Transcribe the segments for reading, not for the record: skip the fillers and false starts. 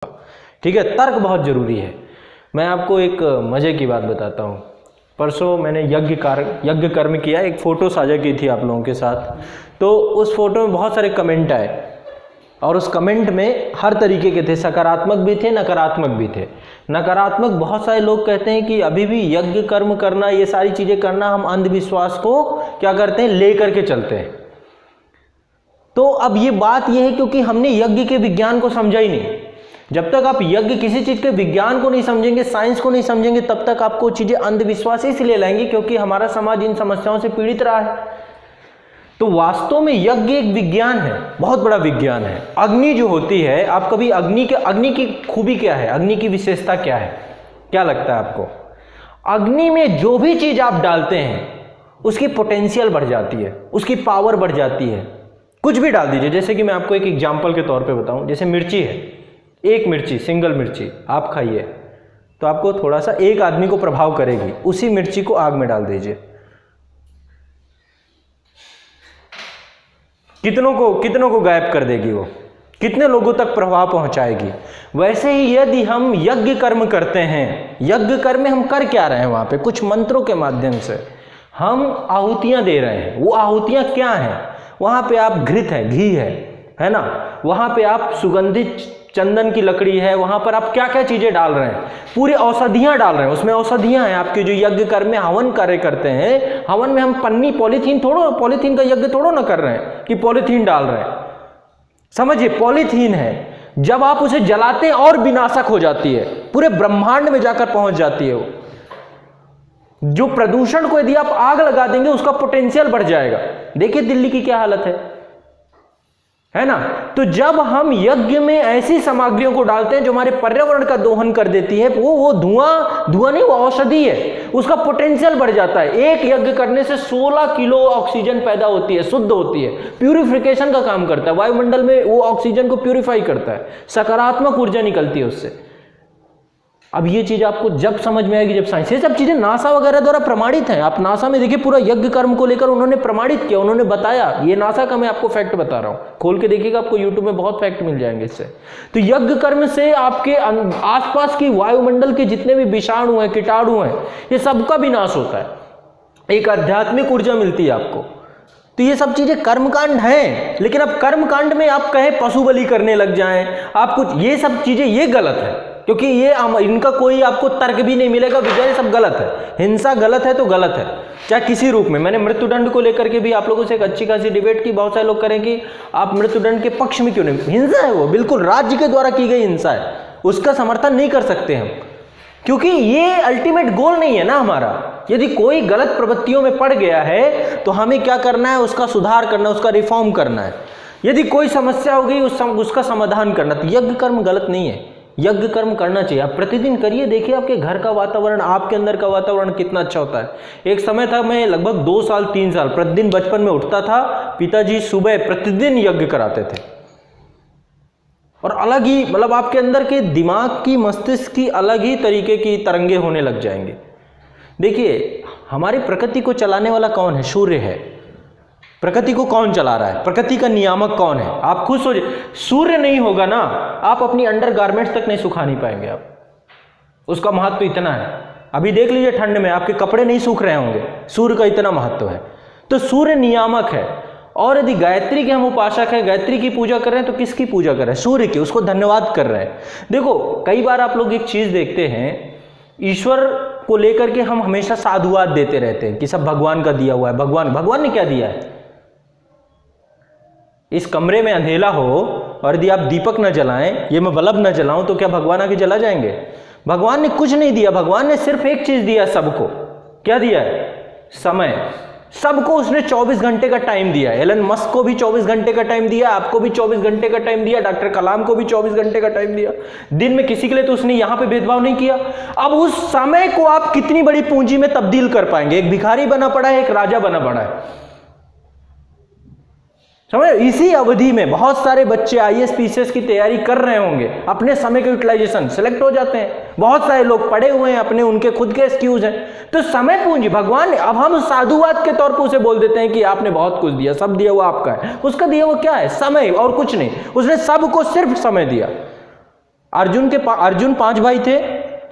ठीक है, तर्क बहुत जरूरी है। मैं आपको एक मजे की बात बताता हूँ। परसों मैंने यज्ञ कर्म किया, एक फ़ोटो साझा की थी आप लोगों के साथ। तो उस फोटो में बहुत सारे कमेंट आए और उस कमेंट में हर तरीके के थे, सकारात्मक भी थे, नकारात्मक भी थे। नकारात्मक बहुत सारे लोग कहते हैं कि अभी भी यज्ञ कर्म करना, ये सारी चीज़ें करना, हम अंधविश्वास को क्या करते हैं, ले करके चलते हैं। तो अब ये बात ये है क्योंकि हमने यज्ञ के विज्ञान को समझा ही नहीं। जब तक आप यज्ञ किसी चीज़ के विज्ञान को नहीं समझेंगे, साइंस को नहीं समझेंगे, तब तक आपको चीज़ें अंधविश्वास इसलिए लाएंगी क्योंकि हमारा समाज इन समस्याओं से पीड़ित रहा है। तो वास्तव में यज्ञ एक विज्ञान है, बहुत बड़ा विज्ञान है। अग्नि जो होती है, आप कभी अग्नि की खूबी क्या है, अग्नि की विशेषता क्या है, क्या लगता है आपको? अग्नि में जो भी चीज़ आप डालते हैं उसकी पोटेंशियल बढ़ जाती है, उसकी पावर बढ़ जाती है। कुछ भी डाल दीजिए, जैसे कि मैं आपको एक एग्जाम्पल के तौर पे बताऊं, जैसे मिर्ची है, एक मिर्ची, सिंगल मिर्ची आप खाइए तो आपको थोड़ा सा एक आदमी को प्रभाव करेगी। उसी मिर्ची को आग में डाल दीजिए, कितनों को गायब कर देगी, वो कितने लोगों तक प्रभाव पहुंचाएगी। वैसे ही यदि हम यज्ञ कर्म करते हैं, यज्ञ कर्म में हम कर क्या रहे हैं, वहां पे कुछ मंत्रों के माध्यम से हम आहुतियां दे रहे हैं। वो आहुतियां क्या हैं? वहां पे आप घृत है, घी है ना, वहां पे आप सुगंधित चंदन की लकड़ी है, वहां पर आप क्या क्या चीजें डाल रहे हैं, पूरी औषधियां डाल रहे हैं। उसमें औषधियां हैं आपके जो यज्ञ कर्म में हवन कार्य करते हैं। हवन में हम पन्नी पॉलीथीन का यज्ञ थोड़ो ना कर रहे हैं कि पॉलीथीन डाल रहे हैं। समझिए, पॉलीथीन है, जब आप उसे जलाते हैं और विनाशक हो जाती है, पूरे ब्रह्मांड में जाकर पहुंच जाती है वो। जो प्रदूषण को यदि आप आग लगा देंगे उसका पोटेंशियल बढ़ जाएगा। देखिए दिल्ली की क्या हालत है ना। तो जब हम यज्ञ में ऐसी सामग्रियों को डालते हैं जो हमारे पर्यावरण का दोहन कर देती है, वो धुआं नहीं, वो औषधि है, उसका पोटेंशियल बढ़ जाता है। एक यज्ञ करने से 16 किलो ऑक्सीजन पैदा होती है, शुद्ध होती है, प्यूरिफिकेशन का काम करता है, वायुमंडल में वो ऑक्सीजन को प्यूरिफाई करता है, सकारात्मक ऊर्जा निकलती है उससे। अब ये चीज आपको जब समझ में आएगी, जब साइंस, ये सब चीजें नासा वगैरह द्वारा प्रमाणित हैं। आप नासा में देखिए, पूरा यज्ञ कर्म को लेकर उन्होंने प्रमाणित किया, उन्होंने बताया। ये नासा का मैं आपको फैक्ट बता रहा हूं, खोल के देखिएगा, आपको यूट्यूब में बहुत फैक्ट मिल जाएंगे इससे। तो यज्ञ कर्म से आपके आसपास की वायुमंडल के जितने भी विषाणु हैं, कीटाणु हैं, ये सबका विनाश होता है, एक आध्यात्मिक ऊर्जा मिलती है आपको। तो ये सब चीजें कर्मकांड हैं। लेकिन अब कर्मकांड में आप कहें पशु बलि करने लग जाएं, आप कुछ, ये सब चीजें ये गलत है, क्योंकि ये इनका कोई आपको तर्क भी नहीं मिलेगा, विजय सब गलत है। हिंसा गलत है तो गलत है, चाहे किसी रूप में। मैंने मृत्युदंड को लेकर के भी आप लोगों से एक अच्छी खासी डिबेट की। बहुत सारे लोग करें कि आप मृत्युदंड के पक्ष में क्यों नहीं, हिंसा है वो, बिल्कुल राज्य के द्वारा की गई हिंसा है, उसका समर्थन नहीं कर सकते हम, क्योंकि ये अल्टीमेट गोल नहीं है ना हमारा। यदि कोई गलत प्रवृत्तियों में पड़ गया है तो हमें क्या करना है, उसका सुधार करना, उसका रिफॉर्म करना है। यदि कोई समस्या हो गई उसका समाधान करना। तो यज्ञ कर्म गलत नहीं है, यज्ञ कर्म करना चाहिए। आप प्रतिदिन करिए, देखिए आपके घर का वातावरण, आपके अंदर का वातावरण कितना अच्छा होता है। एक समय था, मैं लगभग 2 साल 3 साल प्रतिदिन बचपन में उठता था, पिताजी सुबह प्रतिदिन यज्ञ कराते थे, और अलग ही, मतलब आपके अंदर के दिमाग की, मस्तिष्क की अलग ही तरीके की तरंगे होने लग जाएंगे। देखिए, हमारी प्रकृति को चलाने वाला कौन है? सूर्य है। प्रकृति को कौन चला रहा है? प्रकृति का नियामक कौन है? आप खुद सोचिए, सूर्य नहीं होगा ना, आप अपनी अंडरगारमेंट्स तक नहीं सुखा नहीं पाएंगे आप। उसका महत्व इतना है। अभी देख लीजिए, ठंड में आपके कपड़े नहीं सूख रहे होंगे, सूर्य का इतना महत्व है। तो सूर्य नियामक है। और यदि गायत्री के हम उपासक हैं, गायत्री की पूजा कर रहे हैं, तो किसकी पूजा कर रहे हैं? सूर्य की, उसको धन्यवाद कर रहे हैं। देखो, कई बार आप लोग एक चीज देखते हैं, ईश्वर को लेकर के हम हमेशा साधुवाद देते रहते हैं कि सब भगवान का दिया हुआ है। भगवान ने क्या दिया है? इस कमरे में अंधेला हो और यदि आप दीपक न जलाएं, ये मैं बल्ब न जलाऊं, तो क्या भगवान आके जला जाएंगे? भगवान ने कुछ नहीं दिया। भगवान ने सिर्फ एक चीज दिया सबको। क्या दिया है? समय। सबको उसने 24 घंटे का टाइम दिया। एलन मस्क को भी 24 घंटे का टाइम दिया, आपको भी 24 घंटे का टाइम दिया, डॉक्टर कलाम को भी 24 घंटे का टाइम दिया। दिन में किसी के लिए तो उसने यहां पे भेदभाव नहीं किया। अब उस समय को आप कितनी बड़ी पूंजी में तब्दील कर पाएंगे? एक भिखारी बना पड़ा है, एक राजा बना पड़ा है। समझ? इसी अवधि में बहुत सारे बच्चे IAS PCS की तैयारी कर रहे होंगे, अपने समय के यूटिलाइजेशन सेलेक्ट हो जाते हैं। बहुत सारे लोग पढ़े हुए हैं, अपने उनके खुद के एक्सक्यूज हैं। तो समय पूंजी भगवान ने, अब हम साधुवाद के तौर पर उसे बोल देते हैं कि आपने बहुत कुछ दिया, सब दिया हुआ आपका है। उसका दिया हुआ क्या है? समय, और कुछ नहीं। उसने सबको सिर्फ समय दिया। अर्जुन 5 भाई थे।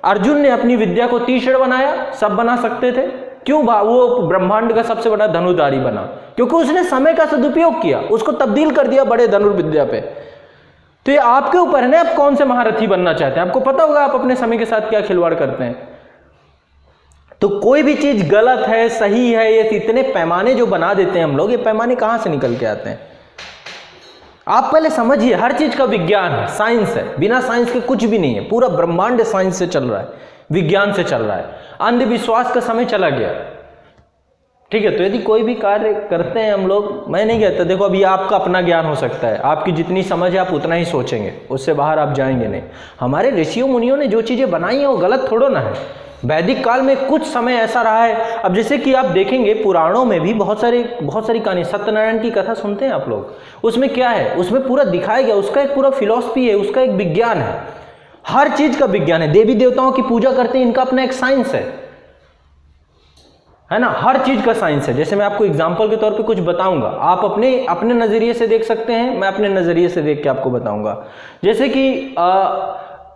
अर्जुन ने अपनी विद्या को तीक्ष्ण बनाया, सब बना सकते थे, क्यों? वो ब्रह्मांड का सबसे बड़ा धनुर्धारी बना, क्योंकि उसने समय का सदुपयोग किया, उसको तब्दील कर दिया बड़े धनुर्विद्या पे। तो ये आपके ऊपर है ना, आप कौन से महारथी बनना चाहते हैं। आपको पता होगा आप अपने समय के साथ क्या खिलवाड़ करते हैं। तो कोई भी चीज गलत है, सही है, ये इतने पैमाने जो बना देते हैं हम लोग, ये पैमाने कहां से निकल के आते हैं? आप पहले समझिए, हर चीज का विज्ञान है, साइंस है, बिना साइंस के कुछ भी नहीं है। पूरा ब्रह्मांड साइंस से चल रहा है, विज्ञान से चल रहा है। अंधविश्वास का समय चला गया, ठीक है। तो यदि कोई भी कार्य करते हैं हम लोग, मैं नहीं कहता, देखो अभी आपका अपना ज्ञान हो सकता है, आपकी जितनी समझ है आप उतना ही सोचेंगे, उससे बाहर आप जाएंगे नहीं। हमारे ऋषियों मुनियों ने जो चीजें बनाई हैं वो गलत थोड़ो ना है। वैदिक काल में कुछ समय ऐसा रहा है, अब जैसे कि आप देखेंगे पुराणों में भी बहुत सारी कहानी, सत्यनारायण की कथा सुनते हैं आप लोग, उसमें क्या है, उसमें पूरा दिखाया गया, उसका एक पूरा फिलॉसफी है, उसका एक विज्ञान है, हर चीज का विज्ञान है। देवी देवताओं की पूजा करते हैं, इनका अपना एक साइंस है ना, हर चीज का साइंस है। जैसे मैं आपको एग्जांपल के तौर पे कुछ बताऊंगा, आप अपने नजरिए से देख सकते हैं, मैं अपने नजरिए से देख के आपको बताऊंगा। जैसे कि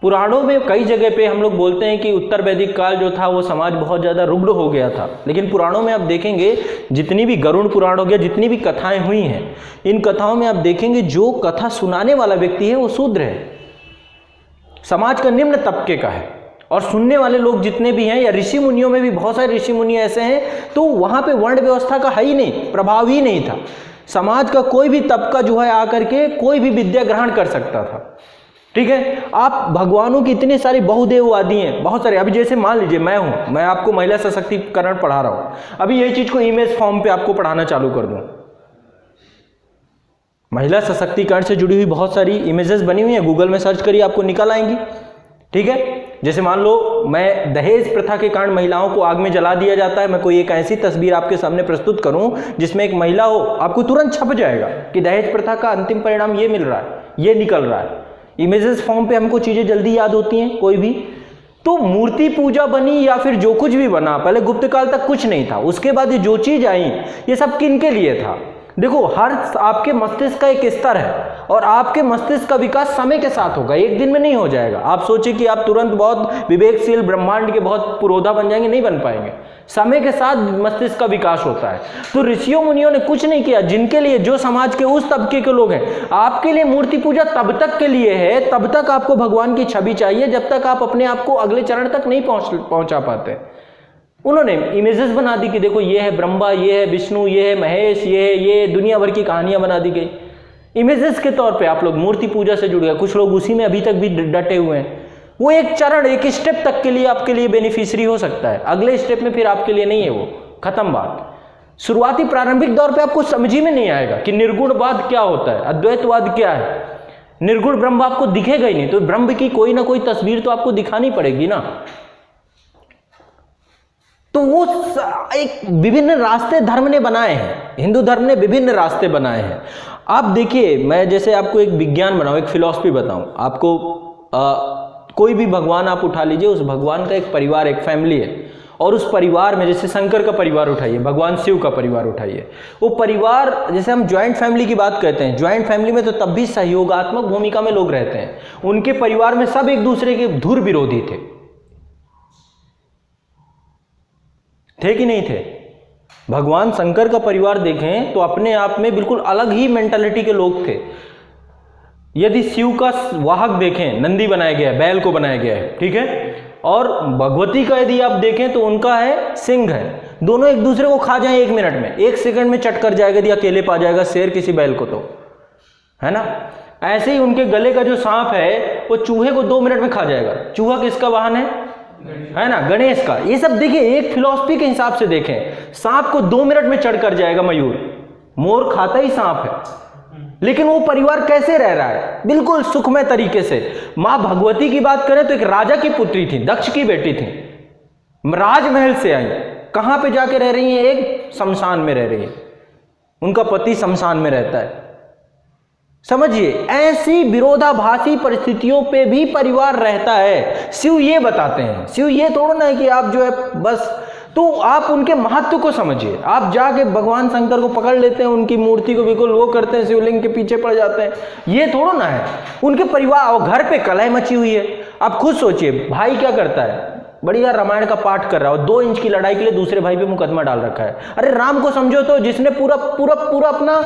पुराणों में कई जगह पे हम लोग बोलते हैं कि उत्तर वैदिक काल जो था वो समाज बहुत ज्यादा रुग्ण हो गया था, लेकिन पुराणों में आप देखेंगे जितनी भी गरुड़ पुराण हो गया, जितनी भी कथाएं हुई हैं, इन कथाओं में आप देखेंगे जो कथा सुनाने वाला व्यक्ति है वो शूद्र है, समाज का निम्न तबके का है। और सुनने वाले लोग जितने भी हैं, या ऋषि मुनियों में भी बहुत सारे ऋषि मुनि ऐसे हैं, तो वहां पे वर्ण व्यवस्था का है ही नहीं, प्रभाव ही नहीं था। समाज का कोई भी तबका जो है आकर के कोई भी विद्या ग्रहण कर सकता था, ठीक है। आप भगवानों की इतने सारे बहुदेववादी हैं, बहुत सारे। अभी जैसे मान लीजिए मैं आपको महिला सशक्तिकरण पढ़ा रहा हूं, अभी यही चीज को इमेज फॉर्म पे आपको पढ़ाना चालू कर दूं, महिला सशक्तिकरण से जुड़ी हुई बहुत सारी इमेजेस बनी हुई हैं, गूगल में सर्च करिए आपको निकल आएंगी, ठीक है। जैसे मान लो मैं दहेज प्रथा के कारण महिलाओं को आग में जला दिया जाता है, मैं कोई एक ऐसी तस्वीर आपके सामने प्रस्तुत करूं जिसमें एक महिला हो, आपको तुरंत छप जाएगा कि दहेज प्रथा का अंतिम परिणाम ये मिल रहा है, ये निकल रहा है। इमेजेस फॉर्म पे हमको चीजें जल्दी याद होती हैं कोई भी। तो मूर्ति पूजा बनी या फिर जो कुछ भी बना, पहले गुप्त काल तक कुछ नहीं था, उसके बाद ये जो चीज आई ये सब किनके लिए था? देखो, हर आपके मस्तिष्क का एक स्तर है और आपके मस्तिष्क का विकास समय के साथ होगा, एक दिन में नहीं हो जाएगा। आप सोचिए कि आप तुरंत बहुत विवेकशील ब्रह्मांड के बहुत पुरोधा बन जाएंगे, नहीं बन पाएंगे। समय के साथ मस्तिष्क का विकास होता है। तो ऋषियों मुनियों ने कुछ नहीं किया, जिनके लिए, जो समाज के उस तबके के लोग हैं, आपके लिए मूर्ति पूजा तब तक के लिए है, तब तक आपको भगवान की छवि चाहिए, जब तक आप अपने आप को अगले चरण तक नहीं पहुंचा पाते। उन्होंने इमेजेस बना दी कि देखो ये है ब्रह्मा, ये है विष्णु, ये है महेश, ये दुनिया भर की कहानियां बना दी गई इमेजेस के तौर पे। आप लोग मूर्ति पूजा से जुड़ गए, कुछ लोग उसी में अभी तक भी डटे हुए हैं। वो एक चरण, एक स्टेप तक के लिए आपके लिए बेनिफिशियरी हो सकता है, अगले स्टेप में फिर आपके लिए नहीं है, वो खत्म बात। शुरुआती प्रारंभिक दौर पे आपको समझ ही में नहीं आएगा कि निर्गुणवाद क्या होता है, अद्वैतवाद क्या है। निर्गुण ब्रह्म आपको दिखेगा ही नहीं, तो ब्रह्म की कोई ना कोई तस्वीर तो आपको दिखानी पड़ेगी ना। तो वो एक विभिन्न रास्ते धर्म ने बनाए हैं, हिंदू धर्म ने विभिन्न रास्ते बनाए हैं। आप देखिए, मैं जैसे आपको एक विज्ञान बनाऊं, एक फिलॉसफी बताऊं आपको, कोई भी भगवान आप उठा लीजिए, उस भगवान का एक परिवार, एक फैमिली है, और उस परिवार में जैसे शंकर का परिवार उठाइए, भगवान शिव का परिवार उठाइए, वो परिवार, जैसे हम ज्वाइंट फैमिली की बात कहते हैं, ज्वाइंट फैमिली में तो तब भी सहयोगात्मक भूमिका में लोग रहते हैं। उनके परिवार में सब एक दूसरे के धुर विरोधी थे कि नहीं थे? भगवान शंकर का परिवार देखें तो अपने आप में बिल्कुल अलग ही मेंटालिटी के लोग थे। यदि शिव का वाहक देखें, नंदी बनाया गया है, बैल को बनाया गया है, ठीक है, और भगवती का यदि आप देखें तो उनका है सिंह है। दोनों एक दूसरे को खा जाए 1 मिनट में, 1 सेकंड में चट कर जाएगा, यदि अकेले पा जाएगा शेर किसी बैल को, तो है ना। ऐसे ही उनके गले का जो सांप है वो चूहे को 2 मिनट में खा जाएगा। चूहा किसका वाहन है ना, गणेश का। ये सब देखिए, एक फिलॉसफी के हिसाब से देखें, सांप को 2 मिनट में चढ़ कर जाएगा मयूर, मोर खाता ही सांप है, लेकिन वो परिवार कैसे रह रहा है? बिल्कुल सुखमय तरीके से। मां भगवती की बात करें तो एक राजा की पुत्री थी, दक्ष की बेटी थी, राजमहल से आई, कहां पे जाके रह रही है? एक शमशान में रह रही है, उनका पति शमशान में रहता है। समझिए, ऐसी विरोधाभासी परिस्थितियों पे भी परिवार रहता है। शिव ये बताते हैं, शिव ये थोड़ा ना है कि आप जो है बस तो आप उनके महत्व को समझिए। आप जाके भगवान शंकर को पकड़ लेते हैं, उनकी मूर्ति को बिल्कुल वो करते हैं, शिवलिंग के पीछे पड़ जाते हैं, ये थोड़ा ना है। उनके परिवार और घर पे कलह मची हुई है। आप खुद सोचिए, भाई क्या करता है, बढ़िया रामायण का पाठ कर रहा है और 2 इंच की लड़ाई के लिए दूसरे भाई पे मुकदमा डाल रखा है। अरे राम को समझो तो, जिसने पूरा पूरा पूरा अपना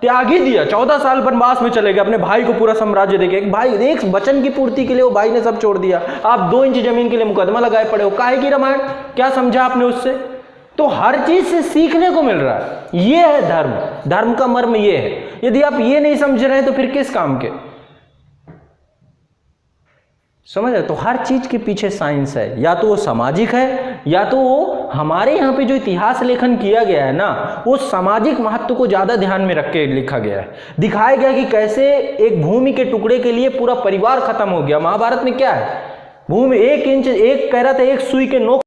त्याग ही दिया, 14 साल वनवास में चले गए, अपने भाई को पूरा साम्राज्य देके, एक भाई एक वचन की पूर्ति के लिए वो भाई ने सब छोड़ दिया। आप 2 इंच जमीन के लिए मुकदमा लगाए पड़े हो, काहे की रामायण, क्या समझा आपने उससे? तो हर चीज से सीखने को मिल रहा है। ये है धर्म, धर्म का मर्म ये है। यदि आप ये नहीं समझ रहे हैं तो फिर किस काम के? समझ रहे? तो हर चीज के पीछे साइंस है, या तो वो सामाजिक है, या तो वो हमारे यहाँ पे जो इतिहास लेखन किया गया है ना, वो सामाजिक महत्व को ज्यादा ध्यान में रख के लिखा गया है। दिखाया गया कि कैसे एक भूमि के टुकड़े के लिए पूरा परिवार खत्म हो गया। महाभारत में क्या है, भूमि 1 इंच, एक कह रहा था 1 सुई के नोक